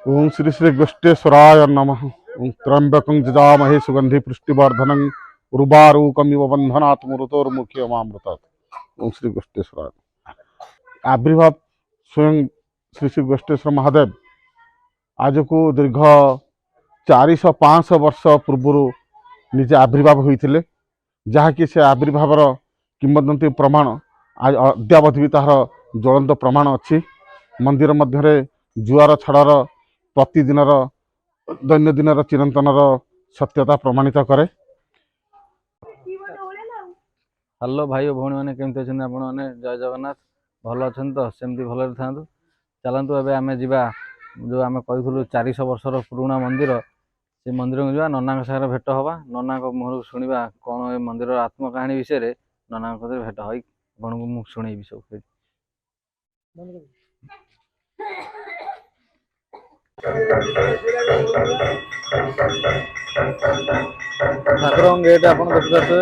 ओम श्री श्री गुष्टेश्वराय नमः। ओम त्र्यंबकं जजामहे सुगंधि पुष्टिवर्धनं उर्वारुकमिव बन्धनात् मृतोर्मुख्यमामृतात्। ओम श्री गुष्टेश्वराय। आविर्भाव स्वयं श्री श्री गुष्टेश्वर महादेव आज को दीर्घ 400-500 वर्ष पूर्व निजे आविर्भाव होते, जहाँकि से आविर्भावर किंवदंती प्रमाण आज अद्यावधि भी तार ज्वलंत प्रमाण अच्छी। मंदिर मध्य जुआर छाड़र प्रतिदिन दैनंदिन चिरंतन सत्यता प्रमाणित करे। हेलो भाई और भौणी मैंने केमती अच्छा आपण मैंने जय जगन्नाथ भल अच्छा तो सेमती भल था। चलतु एवं आम जा जो आम कहूँ 400 वर्षर पुराणा मंदिर से मंदिर को जा नना सागर भेट हवा नना मुहर शुणा कौन ए मंदिर आत्मकाहानी विषय नना भेट हो आपण को मुझे शुणेबी सब। ठाकुर गेट आप देखिए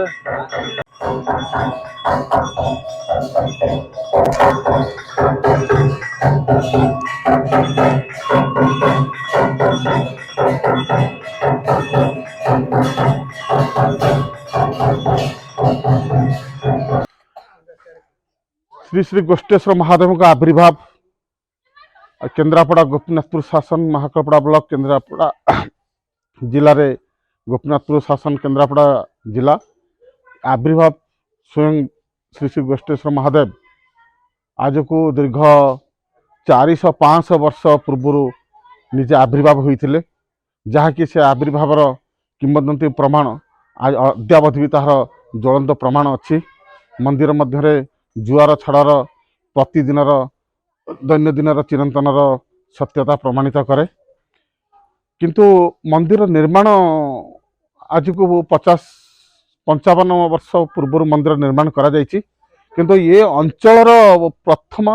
श्री श्री गुष्टेश्वर महादेव का आविर्भाव केन्द्रापड़ा गोपीनाथपुर शासन महाकालपड़ा ब्लॉक केन्द्रापड़ा जिले में गोपीनाथपुर शासन केन्द्रापड़ा जिला आविर्भाव स्वयं श्री श्री गुष्टेश्वर महादेव आज को दीर्घ 400-500 वर्ष पूर्व निजे आविर्भाव होते, जहाँकि से आविर्भावर किंवदंती प्रमाण आज अद्यावधि भी तार ज्वलंत प्रमाण अच्छी। मंदिर मध्य जुआर छाड़र प्रतिदिन दैनंदिन चिरंतन सत्यता प्रमाणित करे। किंतु मंदिर निर्माण आज को 50-55 वर्ष पूर्व मंदिर निर्माण करा जायछि। किंतु ये अंचल प्रथम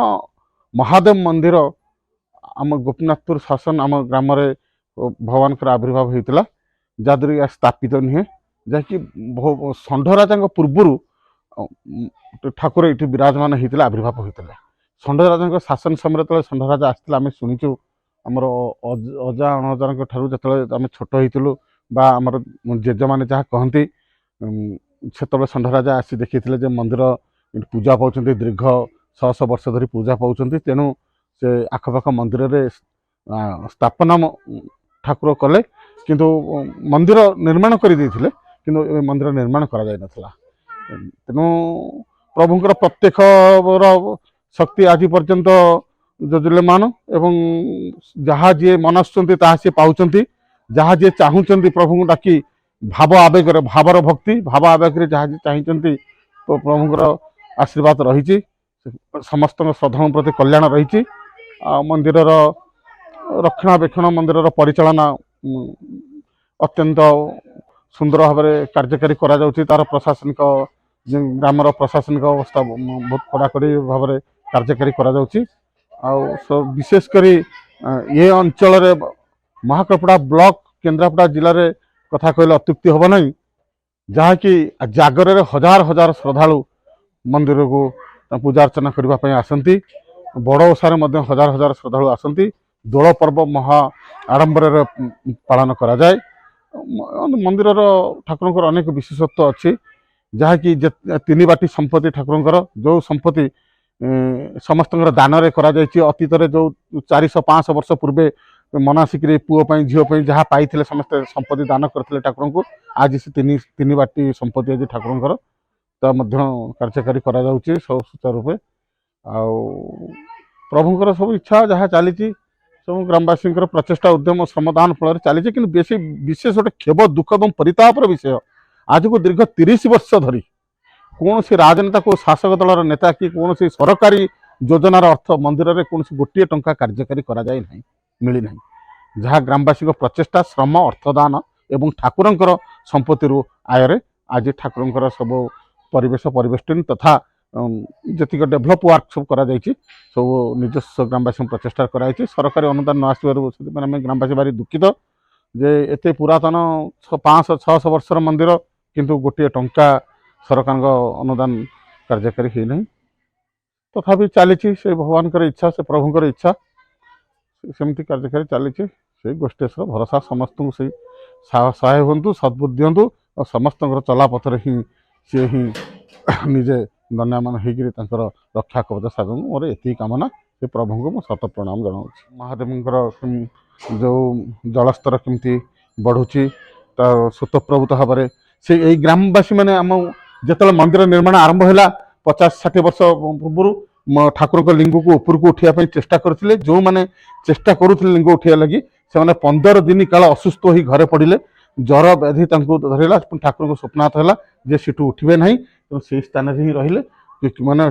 महादेव मंदिर आम गोपीनाथपुर शासन आम ग्राम भगवान का आविर्भाव होता, जहाँद्वारा स्थापित नुहे जहाँकि षंढराजा पूर्व ठाकुर ये विराजमान होते आविर्भाव होता। षंढराजा शासन समय जो षंढराजा आसते आम शुणीचु आमर अजा अणजा ठार जो आम छोट होइतिलु बा आमर जेज मैंने जहाँ कहती से षंढराजा आसी देखी मंदिर पूजा पाँच दीर्घ 600 वर्ष धरी पूजा पाँच, तेणु से आखपाख मंदिर रे स्थापना ठाकुर कले किंतु मंदिर निर्माण कर देथिले, किंतु मंदिर निर्माण करा जाय नथला। तेणु प्रभुंकर प्रत्यक्ष शक्ति आज पर्यंत जोजलेमान एवं जहाँ जी मनसुंती ताहा सी पाउचंती, जहाँ जी चाहूचंती प्रभु को डाकी भाव आवेग भावर भक्ति भाव आवेग जहाँ जी चाहिए तो प्रभुंकर आशीर्वाद रही समस्त श्रद्धा प्रति कल्याण रही। मंदिर रक्षणाबेक्षण मंदिर परिचालना अत्यंत सुंदर भाव में कार्यकारी करा जाउछि। तार प्रशासनिक ग्राम प्रशासनिक अवस्था बहुत कड़ाकड़ी भाव में कार्यकारी करा जाउछि। विशेषकर ये अंचल महाकालपड़ा ब्लॉक केन्द्रापड़ा जिले में कथा कहले अत्युक्ति हम नहीं, जहाँकि जागर हजार हजार श्रद्धालु मंदिर को पूजा अर्चना करने आसती। बड़ ओषार हजार हजार श्रद्धालु आसती। दोल पर्व महा आडंबर पालन करा जाए। मंदिर ठाकुर अनेक विशेषत्व अच्छी, जहाँकि 3 बाटी संपत्ति ठाकुर जो संपत्ति समस्त दान करा अतीत जो 400-500 वर्ष पूर्वे मनासिक पुओं झील जहाँ पाई समस्त संपत्ति दान करते ठाकुर को आज से 3 बाटी संपत्ति आज ठाकुर कार्यकारी करा सब सुचारू रूपे। प्रभुंर सब इच्छा जहाँ चली सब ग्रामवासी प्रचेषा उद्यम श्रमदान फल चली, कि बेसी विशेष गोटे खेब दुख और परितापर विषय आज को दीर्घ 30 वर्ष धरी कौन सी राजनेता को शासक दलर नेता कि कौन सी सरकारी योजनार अर्थ मंदिर में कौन गोटे टंका कार्यकारी करा जाए नहीं मिली नहीं, जहाँ ग्रामवासी प्रचेषा श्रम अर्थदान एवं ठाकुरंकर संपत्ति आय आज ठाकुरंकर सब परिवेश परिवेष्टन तथा जी डेभलप वर्क सब करा सब निजस्व ग्रामवासी प्रचेषा कराई। सरकारी अनुदान न आसमें ग्रामवासी भारी दुखित जे एते पुरातन 500-600 वर्षर मंदिर किंतु गोटे टंका सरकार अनुदान कार्यकारी है नहीं। तथापि चली से भगवान इच्छा से प्रभुंर इच्छा ସେମିତି କାର୍ଯ୍ୟକାରୀ ଚାଲିଛି। ସେଇ ଗୋଷ୍ଠେଶ୍ୱର ଭରସା ସମସ୍ତଙ୍କୁ ସେଇ ସହାୟ ହୁଅନ୍ତୁ, ସଦ୍ବୁଦ୍ଧି ଦିଅନ୍ତୁ ଆଉ ସମସ୍ତଙ୍କର ଚଲାପଥରେ ହିଁ ସିଏ ହିଁ ନିଜେ ଦଣ୍ଡାୟମାନ ହେଇକିରି ତାଙ୍କର ରକ୍ଷା କବଚ ସାଜନ୍ତୁ। ମୋର ଏତିକି କାମନା। ସେ ପ୍ରଭୁଙ୍କୁ ମୁଁ ଶତ ପ୍ରଣାମ ଜଣାଉଛି। ମହାଦେବଙ୍କର ଯେଉଁ ଜଳସ୍ତର କେମିତି ବଢ଼ୁଛି ତା ସ୍ୱତଃପ୍ରଭୂତ ଭାବରେ ସେ ଏଇ ଗ୍ରାମବାସୀମାନେ ଆମ ଯେତେବେଳେ ମନ୍ଦିର ନିର୍ମାଣ ଆରମ୍ଭ ହେଲା 50-60 ବର୍ଷ ପୂର୍ବରୁ ଠାକୁରଙ୍କ ଲିଙ୍ଗକୁ ଉପରକୁ ଉଠିବା ପାଇଁ ଚେଷ୍ଟା କରିଥିଲେ। ଯେଉଁମାନେ ଚେଷ୍ଟା କରୁଥିଲେ ଲିଙ୍ଗ ଉଠିବା ଲାଗି ସେମାନେ 15 ଦିନ କାଳ ଅସୁସ୍ଥ ହୋଇ ଘରେ ପଡ଼ିଲେ। ଜ୍ୱର ବ୍ୟାଧି ତାଙ୍କୁ ଧରିଲା। ଠାକୁରଙ୍କୁ ସ୍ୱପ୍ନାତ ହେଲା ଯେ ସେଠୁ ଉଠିବେ ନାହିଁ, ତେଣୁ ସେଇ ସ୍ଥାନରେ ହିଁ ରହିଲେ। ମାନେ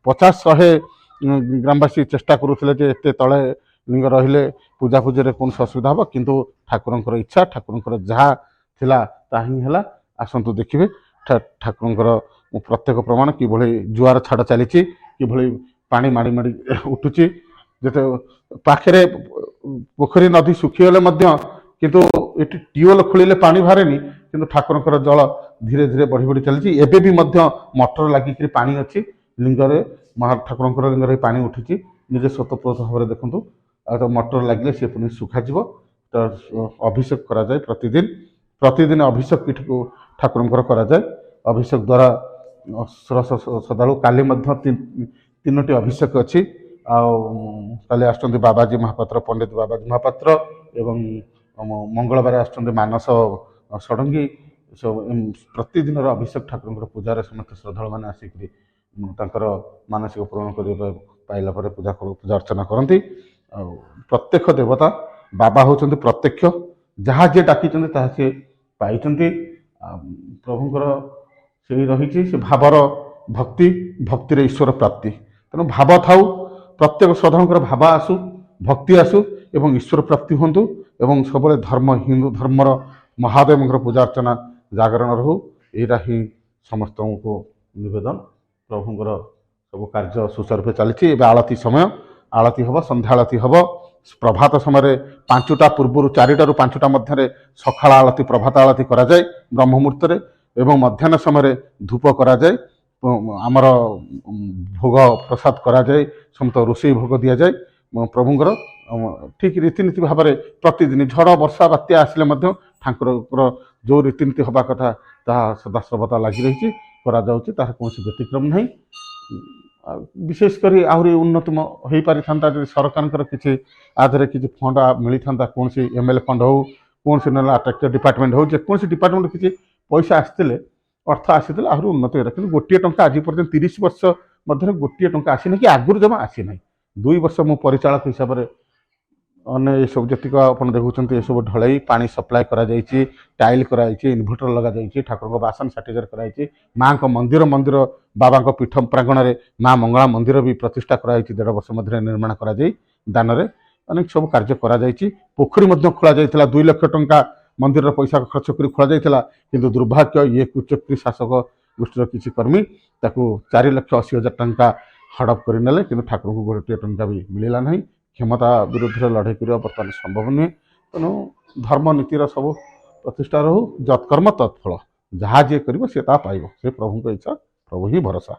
50-100 ଗ୍ରାମବାସୀ ଚେଷ୍ଟା କରୁଥିଲେ ଯେ ଏତେ ତଳେ ଲିଙ୍ଗ ରହିଲେ ପୂଜାପୂଜିରେ କୌଣସି ଅସୁବିଧା ହେବ, କିନ୍ତୁ ଠାକୁରଙ୍କର ଇଚ୍ଛା, ଠାକୁରଙ୍କର ଯାହା ଥିଲା ତାହା ହିଁ ହେଲା। ଆସନ୍ତୁ ଦେଖିବେ ଠାକୁରଙ୍କର ପ୍ରତ୍ୟେକ ପ୍ରମାଣ କିଭଳି ଜୁଆର ଛାଡ଼ ଚାଲିଛି, କିଭଳି ପାଣି ମାଡ଼ି ମାଡ଼ି ଉଠୁଛି। ଯେତେ ପାଖରେ ପୋଖରୀ ନଦୀ ଶୁଖିଗଲେ ମଧ୍ୟ କିନ୍ତୁ ଏଠି ଟ୍ୟୁବୱେଲ୍ ଖୋଳିଲେ ପାଣି ବାହାରେନି, କିନ୍ତୁ ଠାକୁରଙ୍କର ଜଳ ଧୀରେ ଧୀରେ ବଢ଼ି ବଢ଼ି ଚାଲିଛି। ଏବେ ବି ମଧ୍ୟ ମଟର ଲାଗିକିରି ପାଣି ଅଛି ଲିଙ୍ଗରେ, ଠାକୁରଙ୍କର ଲିଙ୍ଗରେ ପାଣି ଉଠିଛି। ନିଜେ ସ୍ୱତଃପ୍ରଭୂତ ଭାବରେ ଦେଖନ୍ତୁ। ଆଉ ତ ମଟର ଲାଗିଲେ ସେ ପୁଣି ଶୁଖାଯିବ। ତ ଅଭିଷେକ କରାଯାଏ ପ୍ରତିଦିନ ଅଭିଷେକ ପୀଠକୁ ଠାକୁରଙ୍କର କରାଯାଏ। ଅଭିଷେକ ଦ୍ୱାରା ଶ୍ରଦ୍ଧାଳୁ କାଲି ମଧ୍ୟ 3ଟି ଅଭିଷେକ ଅଛି। ଆଉ କାଲି ଆସୁଛନ୍ତି ବାବାଜୀ ମହାପାତ୍ର, ପଣ୍ଡିତ ବାବାଜୀ ମହାପାତ୍ର ଏବଂ ମଙ୍ଗଳବାର ଆସୁଛନ୍ତି ମାନସ ଷଡ଼ଙ୍ଗୀ। ସବୁ ପ୍ରତିଦିନର ଅଭିଷେକ ଠାକୁରଙ୍କର ପୂଜାରେ ସମସ୍ତେ ଶ୍ରଦ୍ଧାଳୁମାନେ ଆସିକରି ତାଙ୍କର ମାନସିକ ପୂରଣ କରିବା ପାଇଲା ପରେ ପୂଜା ଅର୍ଚ୍ଚନା କରନ୍ତି। ଆଉ ପ୍ରତ୍ୟକ୍ଷ ଦେବତା ବାବା ହେଉଛନ୍ତି ପ୍ରତ୍ୟକ୍ଷ, ଯାହା ଯିଏ ଡାକିଛନ୍ତି ତାହା ସିଏ ପାଇଛନ୍ତି। ପ୍ରଭୁଙ୍କର ସେଇ ରହିଛି ସେ ଭାବର ଭକ୍ତିରେ ଈଶ୍ୱର ପ୍ରାପ୍ତି। ତେଣୁ ଭାବ ଥାଉ, ପ୍ରତ୍ୟେକ ଶ୍ରଦ୍ଧାଳୁଙ୍କର ଭାବ ଆସୁ, ଭକ୍ତି ଆସୁ ଏବଂ ଈଶ୍ୱର ପ୍ରାପ୍ତି ହୁଅନ୍ତୁ। ଏବଂ ସବୁବେଳେ ହିନ୍ଦୁ ଧର୍ମର ମହାଦେବଙ୍କର ପୂଜା ଅର୍ଚ୍ଚନା ଜାଗରଣ ରହୁ। ଏଇଟା ହିଁ ସମସ୍ତଙ୍କୁ ନିବେଦନ। ପ୍ରଭୁଙ୍କର ସବୁ କାର୍ଯ୍ୟ ସୁଚାରୁରୂପେ ଚାଲିଛି। ଏବେ ଆଳତି ସମୟ, ଆଳତି ହେବ, ସନ୍ଧ୍ୟା ଆଳତି ହେବ। ପ୍ରଭାତ ସମୟରେ 5ଟା ପୂର୍ବରୁ 4ଟାରୁ 5ଟା ମଧ୍ୟରେ ସକାଳ ଆଳତି, ପ୍ରଭାତ ଆଳତି କରାଯାଏ ବ୍ରହ୍ମ ମୁହୂର୍ତ୍ତରେ। ଏବଂ ମଧ୍ୟାହ୍ନ ସମୟରେ ଧୂପ କରାଯାଏ। ଆମର ଭୋଗ ପ୍ରସାଦ କରାଯାଏ, ସମସ୍ତ ରୋଷେଇ ଭୋଗ ଦିଆଯାଏ ପ୍ରଭୁଙ୍କର। ଠିକ୍ ରୀତିନୀତି ଭାବରେ ପ୍ରତିଦିନ ଝଡ଼ ବର୍ଷା ବାତ୍ୟା ଆସିଲେ ମଧ୍ୟ ଠାକୁରଙ୍କର ଯେଉଁ ରୀତିନୀତି ହେବା କଥା ତାହା ସଦାସର୍ବଦା ଲାଗି ରହିଛି, କରାଯାଉଛି। ତାହାର କୌଣସି ବ୍ୟତିକ୍ରମ ନାହିଁ। ବିଶେଷ କରି ଆହୁରି ଉନ୍ନତମ ହୋଇପାରିଥାନ୍ତା ଯଦି ସରକାରଙ୍କର କିଛି ଆଦେହରେ କିଛି ଫଣ୍ଡ ମିଳିଥାନ୍ତା। କୌଣସି MLA ଫଣ୍ଡ ହେଉ, କୌଣସି ନହେଲେ ଆର୍କିଟେକ୍ଚର ଡିପାର୍ଟମେଣ୍ଟ ହେଉ, ଯେକୌଣସି ଡିପାର୍ଟମେଣ୍ଟ କିଛି ପଇସା ଆସିଥିଲେ, ଅର୍ଥ ଆସିଥିଲେ ଆହୁରି ଉନ୍ନତି ହେଲା। କିନ୍ତୁ ଗୋଟିଏ ଟଙ୍କା ଆଜି ପର୍ଯ୍ୟନ୍ତ 30 ବର୍ଷ ମଧ୍ୟରେ ଗୋଟିଏ ଟଙ୍କା ଆସିନାହିଁ, କି ଆଗରୁ ଜମା ଆସିନାହିଁ। 2 ବର୍ଷ ମୁଁ ପରିଚାଳକ ହିସାବରେ ଅନ୍ୟ ଏସବୁ ଯେତିକ ଆପଣ ଦେଖୁଛନ୍ତି ଏସବୁ ଢଳେଇ ପାଣି ସପ୍ଲାଏ କରାଯାଇଛି, ଟାଇଲ୍ କରାଯାଇଛି, ଇନଭର୍ଟର ଲଗାଯାଇଛି, ଠାକୁରଙ୍କ ବାସନ ସାର୍ଟିଫିକେଟ୍ କରାଯାଇଛି। ମାଙ୍କ ମନ୍ଦିର ବାବାଙ୍କ ପୀଠ ପ୍ରାଙ୍ଗଣରେ ମା ମଙ୍ଗଳା ମନ୍ଦିର ବି ପ୍ରତିଷ୍ଠା କରାଯାଇଛି। 1.5 ବର୍ଷ ମଧ୍ୟରେ ନିର୍ମାଣ କରାଯାଇ ଦାନରେ ଅନେକ ସବୁ କାର୍ଯ୍ୟ କରାଯାଇଛି। ପୋଖରୀ ମଧ୍ୟ ଖୋଳାଯାଇଥିଲା, 2 ଲକ୍ଷ ଟଙ୍କା ମନ୍ଦିରର ପଇସା ଖର୍ଚ୍ଚ କରି ଖୋଳାଯାଇଥିଲା। କିନ୍ତୁ ଦୁର୍ଭାଗ୍ୟ ଇଏ କୁଚକ୍ରୀ ଶାସକ ଗୋଷ୍ଠୀର କିଛି କର୍ମୀ ତାକୁ 4,80,000 ଟଙ୍କା ହଡପ କରିନେଲେ, କିନ୍ତୁ ଠାକୁରଙ୍କୁ ଗୋଟିଏ ଟଙ୍କା ବି ମିଳିଲା ନାହିଁ। କ୍ଷମତା ବିରୁଦ୍ଧରେ ଲଢ଼େଇ କରିବା ବର୍ତ୍ତମାନ ସମ୍ଭବ ନୁହେଁ। ତେଣୁ ଧର୍ମ ନୀତିର ସବୁ ପ୍ରତିଷ୍ଠା ରହୁ। ଯତ୍କର୍ମ ତତ୍ଫଳ, ଯାହା ଯିଏ କରିବ ସେ ତାହା ପାଇବ। ସେ ପ୍ରଭୁଙ୍କ ଇଚ୍ଛା, ପ୍ରଭୁ ହିଁ ଭରସା।